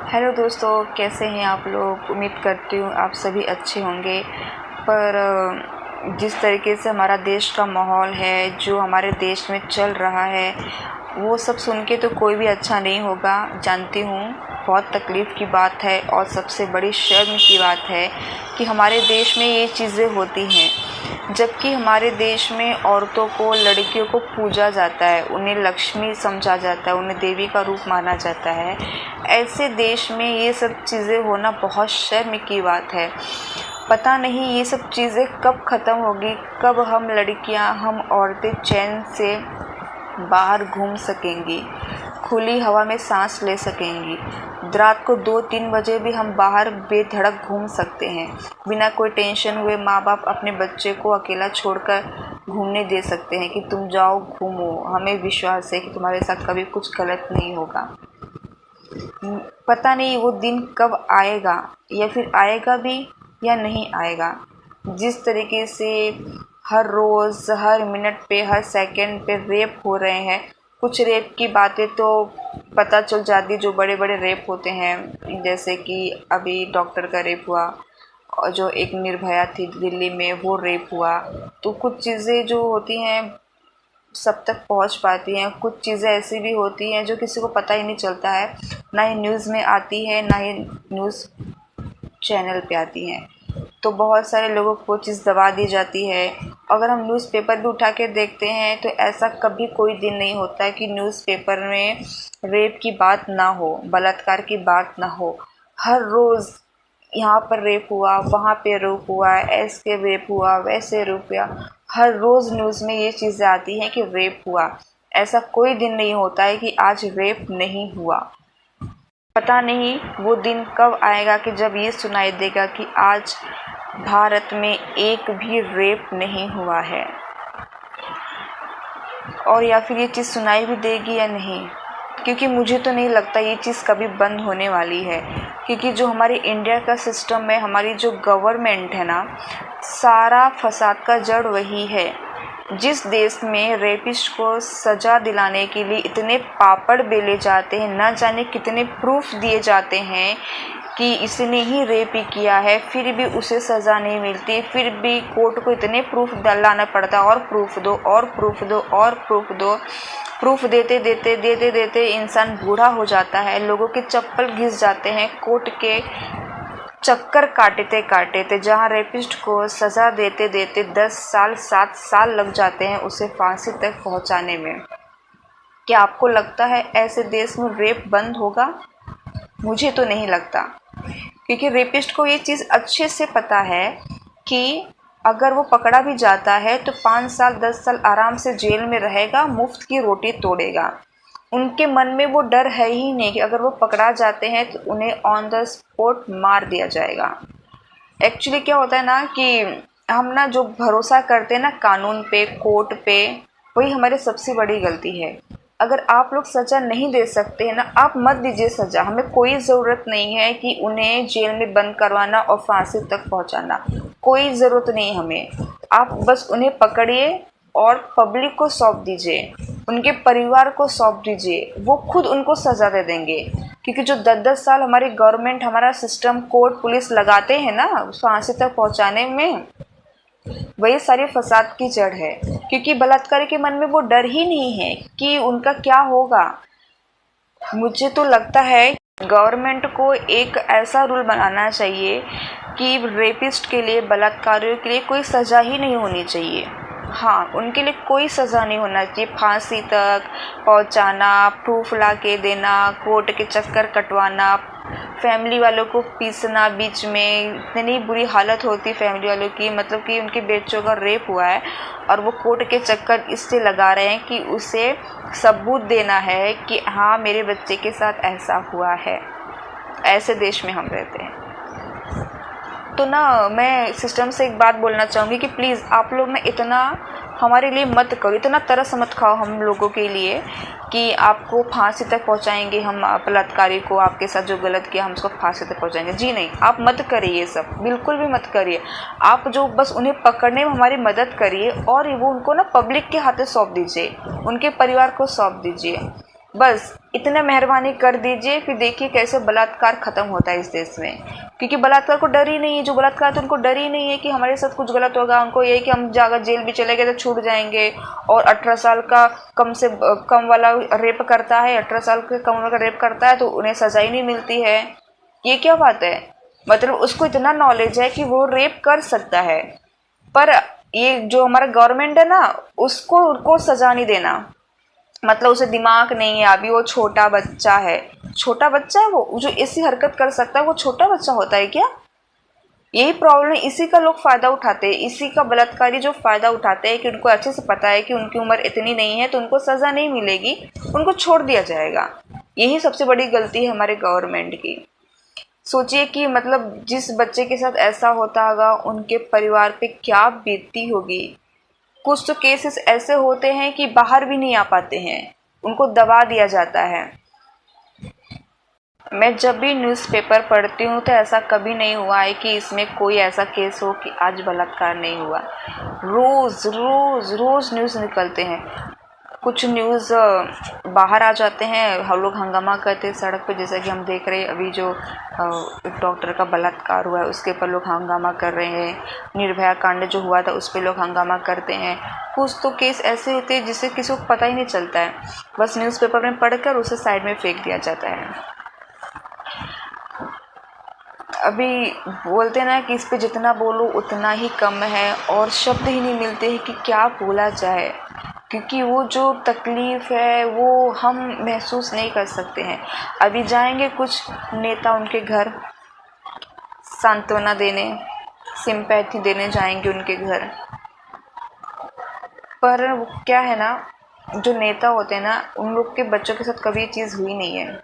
Hello दोस्तों, कैसे हैं आप लोग। उम्मीद करती हूँ आप सभी अच्छे होंगे। पर जिस तरीके से हमारा देश का माहौल है, जो हमारे देश में चल रहा है, वो सब सुन के तो कोई भी अच्छा नहीं होगा। जानती हूँ बहुत तकलीफ़ की बात है और सबसे बड़ी शर्म की बात है कि हमारे देश में ये चीज़ें होती हैं, जबकि हमारे देश में औरतों को, लड़कियों को पूजा जाता है, उन्हें लक्ष्मी समझा जाता है, उन्हें देवी का रूप माना जाता है। ऐसे देश में ये सब चीज़ें होना बहुत शर्म की बात है। पता नहीं ये सब चीज़ें कब ख़त्म होगी, कब हम लड़कियां, हम औरतें चैन से बाहर घूम सकेंगी, खुली हवा में सांस ले सकेंगी। रात को 2-3 बजे भी हम बाहर बेधड़क घूम सकते हैं, बिना कोई टेंशन हुए। माँ बाप अपने बच्चे को अकेला छोड़कर घूमने दे सकते हैं कि तुम जाओ घूमो, हमें विश्वास है कि तुम्हारे साथ कभी कुछ गलत नहीं होगा। पता नहीं वो दिन कब आएगा, या फिर आएगा भी या नहीं आएगा। जिस तरीके से हर रोज़, हर मिनट पे, हर सेकंड पे रेप हो रहे हैं। कुछ रेप की बातें तो पता चल जाती, जो बड़े बड़े रेप होते हैं, जैसे कि अभी डॉक्टर का रेप हुआ, और जो एक निर्भया थी दिल्ली में, वो रेप हुआ। तो कुछ चीज़ें जो होती हैं सब तक पहुंच पाती हैं। कुछ चीज़ें ऐसी भी होती हैं जो किसी को पता ही नहीं चलता है, ना ही न्यूज़ में आती है, ना ही न्यूज़ चैनल पे आती हैं। तो बहुत सारे लोगों को वो चीज़ दबा दी जाती है। अगर हम न्यूज़पेपर भी उठा के देखते हैं तो ऐसा कभी कोई दिन नहीं होता है कि न्यूज़पेपर में रेप की बात ना हो, बलात्कार की बात ना हो। हर रोज़ यहाँ पर रेप हुआ, वहाँ पे रेप हुआ, ऐसे रेप हुआ, वैसे रेप हुआ। हर रोज़ न्यूज़ में ये चीज़ें आती हैं कि रेप हुआ। ऐसा कोई दिन नहीं होता है कि आज रेप नहीं हुआ। पता नहीं वो दिन कब आएगा कि जब ये सुनाई देगा कि आज भारत में एक भी रेप नहीं हुआ है, और या फिर ये चीज़ सुनाई भी देगी या नहीं। क्योंकि मुझे तो नहीं लगता ये चीज़ कभी बंद होने वाली है। क्योंकि जो हमारे इंडिया का सिस्टम है, हमारी जो गवर्नमेंट है ना, सारा फसाद का जड़ वही है। जिस देश में रेपिस्ट को सज़ा दिलाने के लिए इतने पापड़ बेले जाते हैं, ना जाने कितने प्रूफ दिए जाते हैं कि इसने ही रेप ही किया है, फिर भी उसे सज़ा नहीं मिलती। फिर भी कोर्ट को इतने प्रूफ लाना पड़ता है, और प्रूफ दो, और प्रूफ दो, और प्रूफ दो। प्रूफ देते इंसान बूढ़ा हो जाता है, लोगों के चप्पल घिस जाते हैं कोर्ट के चक्कर काटते जहाँ रेपिस्ट को सज़ा देते 10 साल 7 साल लग जाते हैं उसे फांसी तक पहुँचाने में। क्या आपको लगता है ऐसे देश में रेप बंद होगा? मुझे तो नहीं लगता। क्योंकि रेपिस्ट को ये चीज़ अच्छे से पता है कि अगर वो पकड़ा भी जाता है तो 5 साल 10 साल आराम से जेल में रहेगा, मुफ्त की रोटी तोड़ेगा। उनके मन में वो डर है ही नहीं कि अगर वो पकड़ा जाते हैं तो उन्हें ऑन द स्पॉट मार दिया जाएगा। एक्चुअली क्या होता है ना कि हम ना जो भरोसा करते हैं ना कानून पे, कोर्ट पे, वही हमारी सबसे बड़ी गलती है। अगर आप लोग सज़ा नहीं दे सकते हैं ना, आप मत दीजिए सज़ा। हमें कोई ज़रूरत नहीं है कि उन्हें जेल में बंद करवाना और फांसी तक पहुंचाना, कोई ज़रूरत नहीं हमें। आप बस उन्हें पकड़िए और पब्लिक को सौंप दीजिए, उनके परिवार को सौंप दीजिए, वो खुद उनको सज़ा दे देंगे। क्योंकि जो 10-10 साल हमारी गवर्नमेंट, हमारा सिस्टम, कोर्ट, पुलिस लगाते हैं ना फांसी तक पहुंचाने में, वही सारी फसाद की जड़ है। क्योंकि बलात्कारी के मन में वो डर ही नहीं है कि उनका क्या होगा। मुझे तो लगता है गवर्नमेंट को एक ऐसा रूल बनाना चाहिए कि रेपिस्ट के लिए, बलात्कारियों के लिए कोई सज़ा ही नहीं होनी चाहिए। हाँ, उनके लिए कोई सज़ा नहीं होना चाहिए। फांसी तक पहुंचाना, प्रूफ ला के देना, कोर्ट के चक्कर कटवाना, फैमिली वालों को पीसना बीच में। इतनी बुरी हालत होती फैमिली वालों की, मतलब कि उनके बच्चों का रेप हुआ है और वो कोर्ट के चक्कर इससे लगा रहे हैं कि उसे सबूत देना है कि हाँ मेरे बच्चे के साथ ऐसा हुआ है। ऐसे देश में हम रहते हैं। तो ना मैं सिस्टम से एक बात बोलना चाहूँगी कि प्लीज़ आप लोग ना इतना हमारे लिए मत करो, इतना तरस मत खाओ हम लोगों के लिए कि आपको फांसी तक पहुंचाएंगे हम, बलात्कारी को, आपके साथ जो गलत किया हम उसको फांसी तक पहुंचाएंगे। जी नहीं, आप मत करिए, ये सब बिल्कुल भी मत करिए। आप जो बस उन्हें पकड़ने में हमारी मदद करिए और वो उनको ना पब्लिक के हाथे सौंप दीजिए, उनके परिवार को सौंप दीजिए। बस इतना मेहरबानी कर दीजिए, फिर देखिए कैसे बलात्कार खत्म होता है इस देश में। क्योंकि बलात्कार को डर ही नहीं है, जो बलात्कार तो उनको डर ही नहीं है कि हमारे साथ कुछ गलत होगा। उनको यही कि हम जाकर जेल भी चले गए तो छूट जाएंगे। और 18 साल का कम से कम वाला रेप करता है, 18 साल के कम वाला रेप करता है तो उन्हें सजा ही नहीं मिलती है। ये क्या बात है? मतलब उसको इतना नॉलेज है कि वो रेप कर सकता है, पर ये जो हमारा गवर्नमेंट है ना, उसको सजा नहीं देना। मतलब उसे दिमाग नहीं है, अभी वो छोटा बच्चा है। छोटा बच्चा है वो जो ऐसी हरकत कर सकता है, वो छोटा बच्चा होता है क्या? यही प्रॉब्लम है, इसी का लोग फायदा उठाते हैं, इसी का बलात्कारी जो फायदा उठाते हैं कि उनको अच्छे से पता है कि उनकी उम्र इतनी नहीं है तो उनको सजा नहीं मिलेगी, उनको छोड़ दिया जाएगा। यही सबसे बड़ी गलती है हमारे गवर्नमेंट की। सोचिए कि मतलब जिस बच्चे के साथ ऐसा होता होगा उनके परिवार पे क्या बीतती होगी। कुछ तो केसेस ऐसे होते हैं कि बाहर भी नहीं आ पाते हैं, उनको दबा दिया जाता है। मैं जब भी न्यूज़पेपर पढ़ती हूँ तो ऐसा कभी नहीं हुआ है कि इसमें कोई ऐसा केस हो कि आज बलात्कार नहीं हुआ। रोज़ रोज़ रोज़ न्यूज़ निकलते हैं। कुछ न्यूज़ बाहर आ जाते हैं, हम लोग हंगामा करते हैं सड़क पे, जैसा कि हम देख रहे हैं अभी जो एक डॉक्टर का बलात्कार हुआ है उसके ऊपर लोग हंगामा कर रहे हैं। निर्भया कांड जो हुआ था उस पर लोग हंगामा करते हैं। कुछ तो केस ऐसे होते हैं जिससे किसी को पता ही नहीं चलता है, बस न्यूज़पेपर में पढ़कर उसे साइड में फेंक दिया जाता है। अभी बोलते ना कि इस पे जितना बोलो उतना ही कम है, और शब्द ही नहीं मिलते हैं कि क्या बोला जाए। क्योंकि वो जो तकलीफ़ है वो हम महसूस नहीं कर सकते हैं। अभी जाएंगे कुछ नेता उनके घर सांत्वना देने, सिंपैथी देने जाएंगे उनके घर, पर क्या है ना, जो नेता होते हैं ना उन लोग के बच्चों के साथ कभी ये चीज़ हुई नहीं है।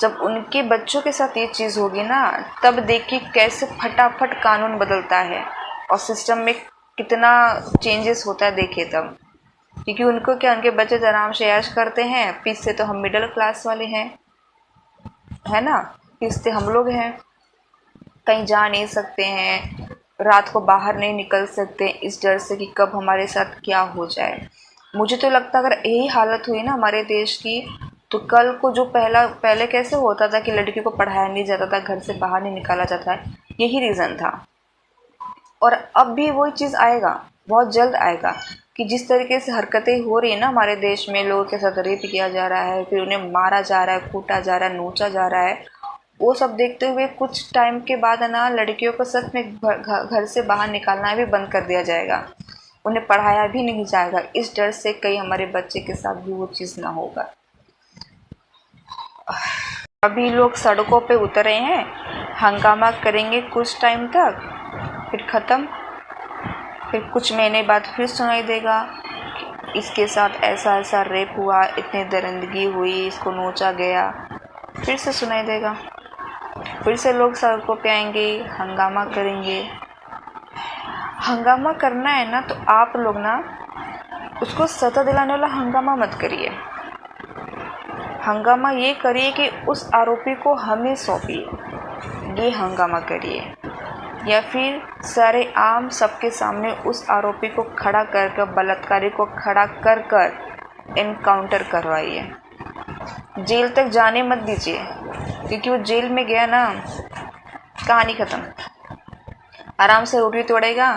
जब उनके बच्चों के साथ ये चीज़ होगी ना, तब देखिए कैसे फटाफट कानून बदलता है और सिस्टम में कितना चेंजेस होता है, देखिए तब। क्योंकि उनको क्या, उनके बच्चे तो आराम से ऐश करते हैं, पीछे तो हम मिडिल क्लास वाले हैं, है ना। पीछे हम लोग हैं, कहीं जा नहीं सकते हैं, रात को बाहर नहीं निकल सकते इस डर से कि कब हमारे साथ क्या हो जाए। मुझे तो लगता है अगर यही हालत हुई ना हमारे देश की, तो कल को जो पहले कैसे होता था कि लड़की को पढ़ाया नहीं जाता था, घर से बाहर नहीं निकाला जाता है, यही रीज़न था। और अब भी वही चीज़ आएगा, बहुत जल्द आएगा, कि जिस तरीके से हरकतें हो रही है ना हमारे देश में, लोगों के साथ रेप किया जा रहा है, फिर उन्हें मारा जा रहा है, कूटा जा रहा है, नोचा जा रहा है, वो सब देखते हुए कुछ टाइम के बाद है ना, लड़कियों को सच में घर से बाहर निकालना भी बंद कर दिया जाएगा। उन्हें पढ़ाया भी नहीं जाएगा, इस डर से कहीं हमारे बच्चे के साथ भी वो चीज़ ना होगा। अभी लोग सड़कों पे उतरे हैं, हंगामा करेंगे कुछ टाइम तक, फिर ख़त्म। फिर कुछ महीने बाद फिर सुनाई देगा कि इसके साथ ऐसा ऐसा रेप हुआ, इतनी दरिंदगी हुई, इसको नोचा गया, फिर से सुनाई देगा। फिर से लोग सड़कों पे आएंगे, हंगामा करेंगे। हंगामा करना है ना तो आप लोग ना उसको सजा दिलाने वाला हंगामा मत करिए। हंगामा ये करिए कि उस आरोपी को हमें सौंपिए, ये हंगामा करिए। या फिर सारे आम सबके सामने उस आरोपी को खड़ा कर बलात्कारी को खड़ा कर एनकाउंटर करवाइए। जेल तक जाने मत दीजिए, क्योंकि वो जेल में गया ना, कहानी ख़त्म। आराम से रोटी तोड़ेगा,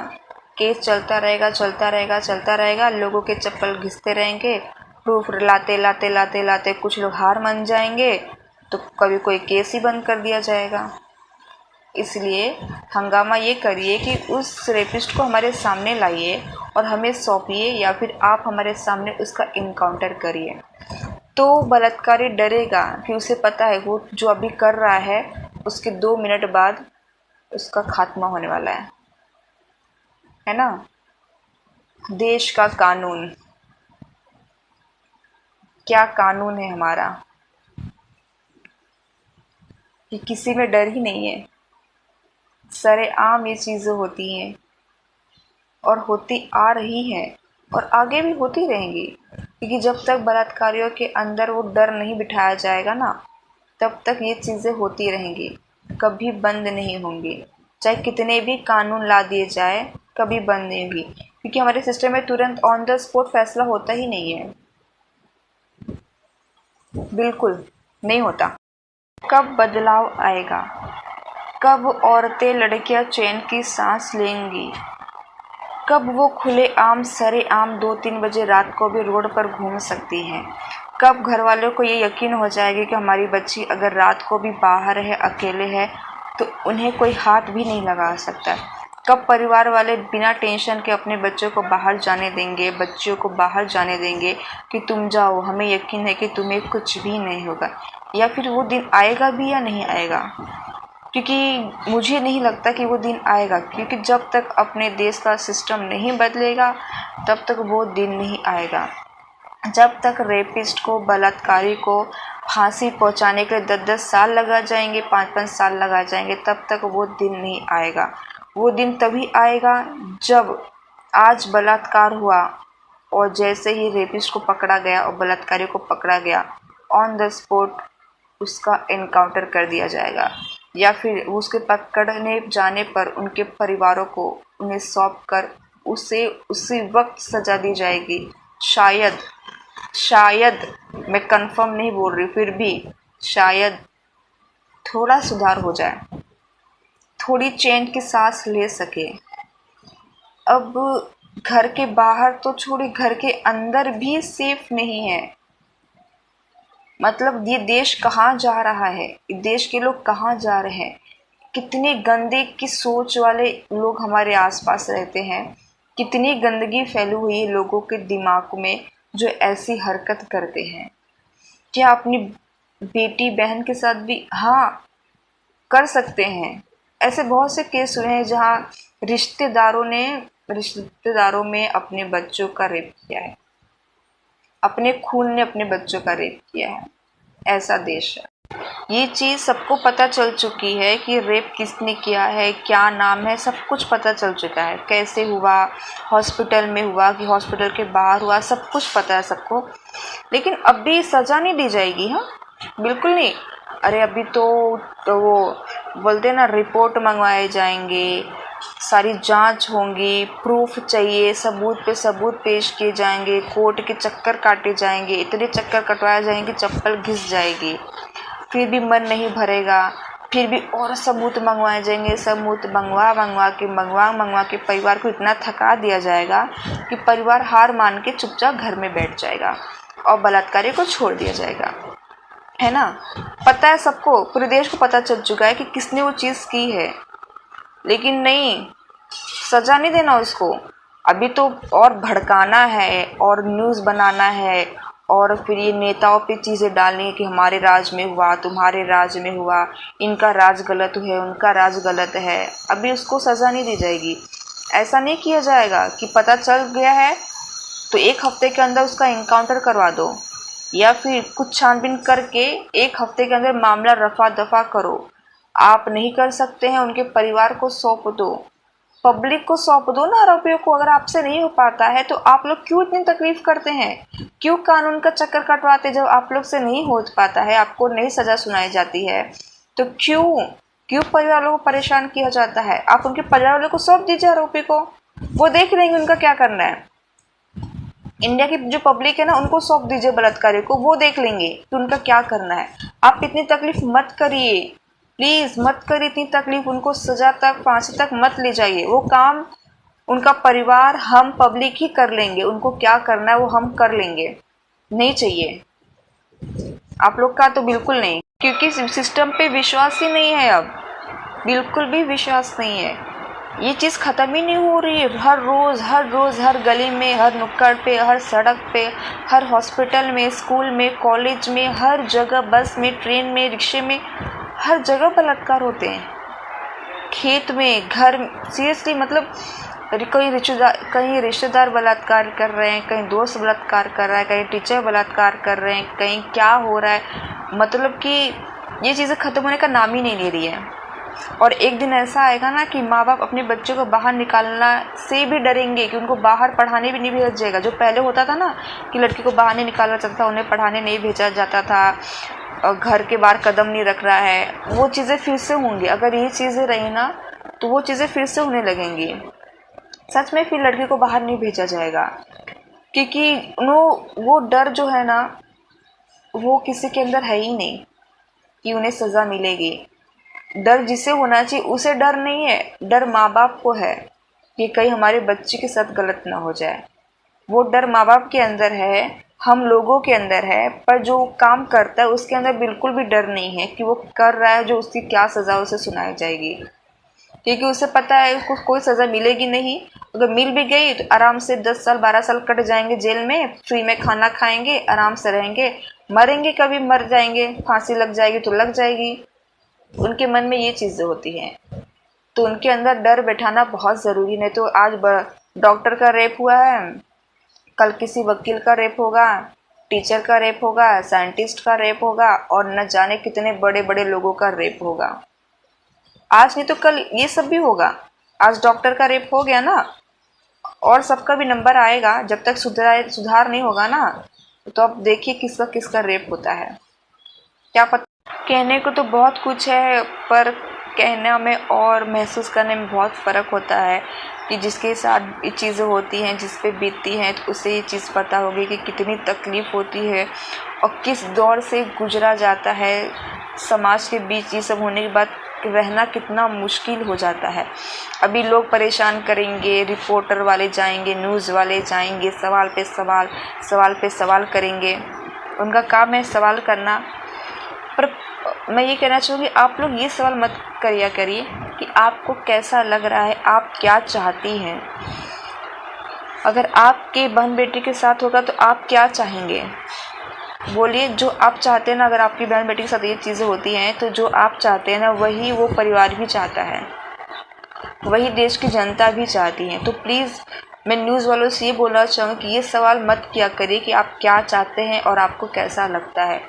केस चलता रहेगा चलता रहेगा चलता रहेगा, लोगों के चप्पल घिसते रहेंगे, प्रूफ लाते लाते लाते लाते कुछ लोग हार मान जाएंगे, तो कभी कोई केस ही बंद कर दिया जाएगा। इसलिए हंगामा ये करिए कि उस रेपिस्ट को हमारे सामने लाइए और हमें सौंपिए, या फिर आप हमारे सामने उसका इनकाउंटर करिए। तो बलात्कारी डरेगा कि उसे पता है वो जो अभी कर रहा है उसके 2 मिनट बाद उसका खात्मा होने वाला है ना। देश का कानून, क्या कानून है हमारा, कि किसी में डर ही नहीं है। सरेआम ये चीज़ें होती हैं और होती आ रही हैं और आगे भी होती रहेंगी, क्योंकि जब तक बलात्कारियों के अंदर वो डर नहीं बिठाया जाएगा ना, तब तक ये चीज़ें होती रहेंगी, कभी बंद नहीं होंगी। चाहे कितने भी कानून ला दिए जाए, कभी बंद नहीं होगी, क्योंकि हमारे सिस्टम में तुरंत ऑन द स्पॉट फैसला होता ही नहीं है। बिल्कुल नहीं होता। कब बदलाव आएगा? कब औरतें लड़कियां चैन की सांस लेंगी? कब वो खुलेआम सरेआम 2-3 बजे रात को भी रोड पर घूम सकती हैं? कब घर वालों को ये यकीन हो जाएगी कि हमारी बच्ची अगर रात को भी बाहर है, अकेले है, तो उन्हें कोई हाथ भी नहीं लगा सकता? कब परिवार वाले बिना टेंशन के अपने बच्चों को बाहर जाने देंगे, बच्चियों को बाहर जाने देंगे कि तुम जाओ, हमें यकीन है कि तुम्हें कुछ भी नहीं होगा? या फिर वो दिन आएगा भी या नहीं आएगा? क्योंकि मुझे नहीं लगता कि वो दिन आएगा, क्योंकि जब तक अपने देश का सिस्टम नहीं बदलेगा तब तक वो दिन नहीं आएगा। जब तक रेपिस्ट को, बलात्कारी को फांसी पहुंचाने के लिए 10-10 साल लगा जाएंगे, 5-5 साल लगा जाएंगे, तब तक वो दिन नहीं आएगा। वो दिन तभी आएगा जब आज बलात्कार हुआ और जैसे ही रेपिस्ट को पकड़ा गया और बलात्कारी को पकड़ा गया, ऑन द स्पॉट उसका एनकाउंटर कर दिया जाएगा, या फिर उसके पकड़ने जाने पर उनके परिवारों को उन्हें सौंप कर उसे उसी वक्त सजा दी जाएगी। शायद शायद मैं कंफर्म नहीं बोल रही, फिर भी शायद थोड़ा सुधार हो जाए, थोड़ी चैन की सांस ले सके। अब घर के बाहर तो छोड़िए, घर के अंदर भी सेफ नहीं है। मतलब ये देश कहाँ जा रहा है, देश के लोग कहाँ जा रहे हैं? कितने गंदे की सोच वाले लोग हमारे आसपास रहते हैं, कितनी गंदगी फैली हुई है लोगों के दिमाग में जो ऐसी हरकत करते हैं। क्या अपनी बेटी बहन के साथ भी हाँ कर सकते हैं? ऐसे बहुत से केस हुए हैं जहाँ रिश्तेदारों में अपने बच्चों का रेप किया है, अपने खून ने अपने बच्चों का रेप किया है। ऐसा देश है। ये चीज़ सबको पता चल चुकी है कि रेप किसने किया है, क्या नाम है, सब कुछ पता चल चुका है। कैसे हुआ, हॉस्पिटल में हुआ कि हॉस्पिटल के बाहर हुआ, सब कुछ पता है सबको। लेकिन अभी सज़ा नहीं दी जाएगी। हाँ, बिल्कुल नहीं। अरे अभी तो वो बोलते ना, रिपोर्ट मंगवाए जाएंगे, सारी जांच होंगी, प्रूफ चाहिए, सबूत पे सबूत पेश किए जाएंगे, कोर्ट के चक्कर काटे जाएंगे, इतने चक्कर कटवाए जाएंगे चप्पल घिस जाएगी, फिर भी मन नहीं भरेगा, फिर भी और सबूत मंगवाए जाएंगे। सबूत मंगवा के परिवार को इतना थका दिया जाएगा कि परिवार हार मान के चुपचाप घर में बैठ जाएगा और बलात्कारी को छोड़ दिया जाएगा, है ना? पता है सबको, पूरे देश को पता चल चुका है कि किसने वो चीज़ की है। लेकिन नहीं, सजा नहीं देना उसको। अभी तो और भड़काना है और न्यूज़ बनाना है और फिर ये नेताओं पे चीज़ें डालनी है कि हमारे राज में हुआ, तुम्हारे राज में हुआ, इनका राज गलत है, उनका राज गलत है। अभी उसको सज़ा नहीं दी जाएगी। ऐसा नहीं किया जाएगा कि पता चल गया है तो 1 हफ्ते के अंदर उसका इनकाउंटर करवा दो, या फिर कुछ छानबीन करके 1 हफ्ते के अंदर मामला रफा दफा करो। आप नहीं कर सकते हैं, उनके परिवार को सौंप दो, पब्लिक को सौंप दो ना आरोपियों को। अगर आपसे नहीं हो पाता है तो आप लोग क्यों इतनी तकलीफ करते हैं, क्यों कानून का चक्कर कटवाते? जब आप लोग से नहीं हो पाता है, आपको नहीं सजा सुनाई जाती है, तो क्यों परिवार वालों को परेशान किया जाता है? आप उनके परिवार वालों को सौंप दीजिए आरोपी को, वो देख लेंगे उनका क्या करना है। इंडिया की जो पब्लिक है ना, उनको सौंप दीजिए बलात्कारी को, वो देख लेंगे कि उनका क्या करना है। आप इतनी तकलीफ मत करिए, प्लीज मत करिए इतनी तकलीफ। उनको सजा तक, फांसी तक मत ले जाइए। वो काम उनका परिवार, हम पब्लिक ही कर लेंगे। उनको क्या करना है वो हम कर लेंगे। नहीं चाहिए आप लोग का तो बिल्कुल नहीं, क्योंकि सिस्टम पे विश्वास ही नहीं है अब, बिल्कुल भी विश्वास नहीं है। ये चीज़ ख़त्म ही नहीं हो रही है। हर रोज़ हर गली में, हर नुक्कड़ पे, हर सड़क पे, हर हॉस्पिटल में, स्कूल में, कॉलेज में, हर जगह, बस में, ट्रेन में, रिक्शे में, हर जगह बलात्कार होते हैं। खेत में, घर, सीरियसली मतलब कहीं रिश्तेदार बलात्कार कर रहे हैं, कहीं दोस्त बलात्कार कर रहा है, कहीं टीचर बलात्कार कर रहे हैं, कहीं क्या हो रहा है। मतलब कि ये चीज़ें ख़त्म होने का नाम ही नहीं ले रही है। और एक दिन ऐसा आएगा ना कि माँ बाप अपने बच्चों को बाहर निकालना से भी डरेंगे कि उनको बाहर पढ़ाने भी नहीं भेजा जाएगा। जो पहले होता था ना कि लड़की को बाहर नहीं निकाला जाता था, उन्हें पढ़ाने नहीं भेजा जाता था, और घर के बाहर कदम नहीं रख रहा है, वो चीज़ें फिर से होंगी। अगर ये चीज़ें रही ना तो वो चीज़ें फिर से होने लगेंगी। सच में फिर लड़की को बाहर नहीं भेजा जाएगा, क्योंकि वो डर जो है ना, वो किसी के अंदर है ही नहीं कि उन्हें सज़ा मिलेगी। डर जिसे होना चाहिए उसे डर नहीं है, डर माँ बाप को है कि कहीं हमारे बच्चे के साथ गलत ना हो जाए। वो डर माँ बाप के अंदर है, हम लोगों के अंदर है, पर जो काम करता है उसके अंदर बिल्कुल भी डर नहीं है कि वो कर रहा है जो उसकी क्या सज़ा उसे सुनाई जाएगी, क्योंकि उसे पता है उसको कोई सज़ा मिलेगी नहीं। अगर मिल भी गई तो आराम से 10 साल 12 साल कट जाएंगे जेल में, फ्री में खाना खाएंगे, आराम से रहेंगे। मरेंगे कभी मर जाएंगे, फांसी लग जाएगी तो लग जाएगी। उनके मन में ये चीज़ें होती हैं, तो उनके अंदर डर बैठाना बहुत ज़रूरी। नहीं तो आज डॉक्टर का रेप हुआ है, कल किसी वकील का रेप होगा, टीचर का रेप होगा, साइंटिस्ट का रेप होगा, और न जाने कितने बड़े बड़े लोगों का रेप होगा। आज नहीं तो कल ये सब भी होगा। आज डॉक्टर का रेप हो गया ना, और सबका भी नंबर आएगा। जब तक सुधार नहीं होगा ना, तो अब देखिए किसका किसका रेप होता है, क्या पता। कहने को तो बहुत कुछ है, पर कहने में और महसूस करने में बहुत फ़र्क होता है कि जिसके साथ ये चीज़ें होती हैं, जिस पे बीतती हैं, तो उसे ये चीज़ पता होगी कि कितनी तकलीफ़ होती है और किस दौर से गुजरा जाता है। समाज के बीच ये सब होने के बाद रहना कितना मुश्किल हो जाता है। अभी लोग परेशान करेंगे, रिपोर्टर वाले जाएंगे, न्यूज़ वाले जाएंगे, सवाल पे सवाल करेंगे। उनका काम है सवाल करना। पर मैं ये कहना चाहूँगी, आप लोग ये सवाल मत करिए कि आपको कैसा लग रहा है, आप क्या चाहती हैं। अगर आपके बहन बेटी के साथ होगा तो आप क्या चाहेंगे, बोलिए। जो आप चाहते हैं ना, अगर आपकी बहन बेटी के साथ ये चीज़ें होती हैं तो जो आप चाहते हैं ना, वही वो परिवार भी चाहता है, वही देश की जनता भी चाहती है। तो प्लीज़ मैं न्यूज़ वालों से ये बोलना चाहूँगी कि ये सवाल मत किया करिए कि आप क्या चाहते हैं और आपको कैसा लगता है।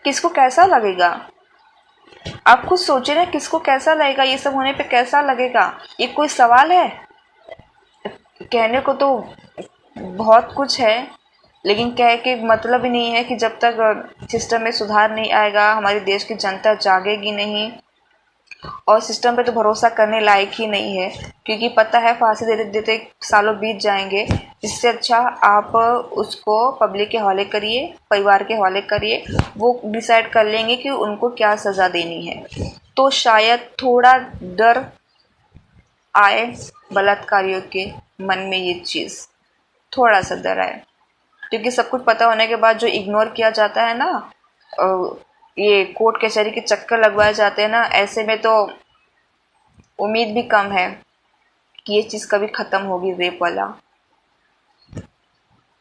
किसको कैसा लगेगा, आप खुद सोचिए ना, किसको कैसा लगेगा, ये सब होने पे कैसा लगेगा। ये कोई सवाल है? कहने को तो बहुत कुछ है, लेकिन कह के मतलब ही नहीं है कि जब तक सिस्टम में सुधार नहीं आएगा, हमारे देश की जनता जागेगी नहीं। और सिस्टम पे तो भरोसा करने लायक ही नहीं है, क्योंकि पता है फांसी देते देते सालों बीत जाएंगे। इससे अच्छा आप उसको पब्लिक के हवाले करिए, परिवार के हवाले करिए, वो डिसाइड कर लेंगे कि उनको क्या सज़ा देनी है। तो शायद थोड़ा डर आए बलात्कारियों के मन में, ये चीज़ थोड़ा सा डर आए, क्योंकि सब कुछ पता होने के बाद जो इग्नोर किया जाता है ना, ये कोर्ट कचहरी के चक्कर लगवाए जाते हैं ना, ऐसे में तो उम्मीद भी कम है कि ये चीज़ कभी ख़त्म होगी, रेप वाला।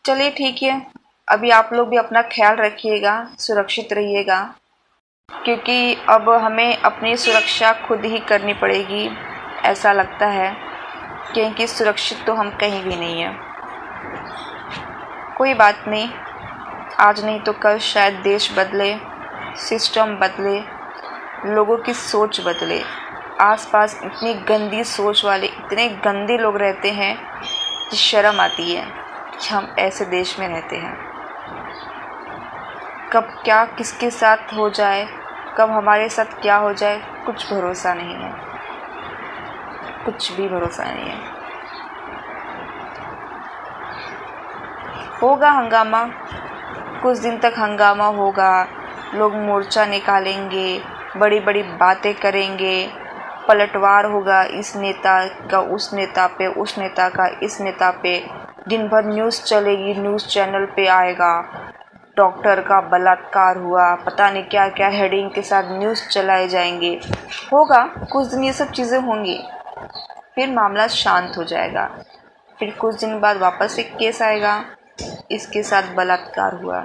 चलिए ठीक है, अभी आप लोग भी अपना ख्याल रखिएगा, सुरक्षित रहिएगा, क्योंकि अब हमें अपनी सुरक्षा खुद ही करनी पड़ेगी, ऐसा लगता है, क्योंकि सुरक्षित तो हम कहीं भी नहीं हैं। कोई बात नहीं, आज नहीं तो कल शायद देश बदले, सिस्टम बदले, लोगों की सोच बदले। आसपास इतनी गंदी सोच वाले, इतने गंदे लोग रहते हैं कि शर्म आती है कि हम ऐसे देश में रहते हैं। कब क्या किसके साथ हो जाए, कब हमारे साथ क्या हो जाए, कुछ भरोसा नहीं है, कुछ भी भरोसा नहीं है। होगा हंगामा, कुछ दिन तक हंगामा होगा, लोग मोर्चा निकालेंगे, बड़ी बड़ी बातें करेंगे, पलटवार होगा इस नेता का उस नेता पे, उस नेता का इस नेता पे, दिन भर न्यूज़ चलेगी, न्यूज़ चैनल पे आएगा डॉक्टर का बलात्कार हुआ, पता नहीं क्या क्या हेडिंग के साथ न्यूज़ चलाए जाएंगे। होगा कुछ दिन ये सब चीज़ें होंगी, फिर मामला शांत हो जाएगा। फिर कुछ दिन बाद वापस एक केस आएगा, इसके साथ बलात्कार हुआ,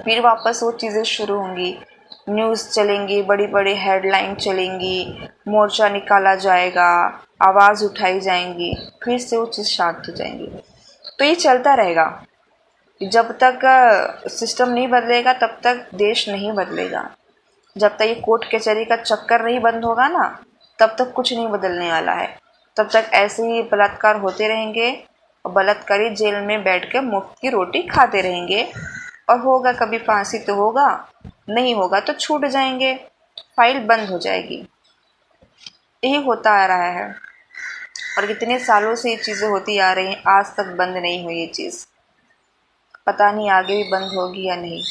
फिर वापस वो चीज़ें शुरू होंगी, न्यूज़ चलेंगी, बड़ी बड़ी हेडलाइन चलेंगी, मोर्चा निकाला जाएगा, आवाज़ उठाई जाएंगी, फिर से वो चीज़ शांत हो जाएंगी। तो ये चलता रहेगा। जब तक सिस्टम नहीं बदलेगा तब तक देश नहीं बदलेगा। जब तक ये कोर्ट कचहरी का चक्कर नहीं बंद होगा ना, तब तक कुछ नहीं बदलने वाला है। तब तक ऐसे ही बलात्कार होते रहेंगे और बलात्कारी जेल में बैठ कर मुफ्त की रोटी खाते रहेंगे। और होगा कभी फांसी तो होगा, नहीं होगा तो छूट जाएंगे, फाइल बंद हो जाएगी। यही होता आ रहा है और कितने सालों से ये चीज़ें होती आ रही हैं, आज तक बंद नहीं हुई ये चीज़। पता नहीं आगे भी बंद होगी या नहीं।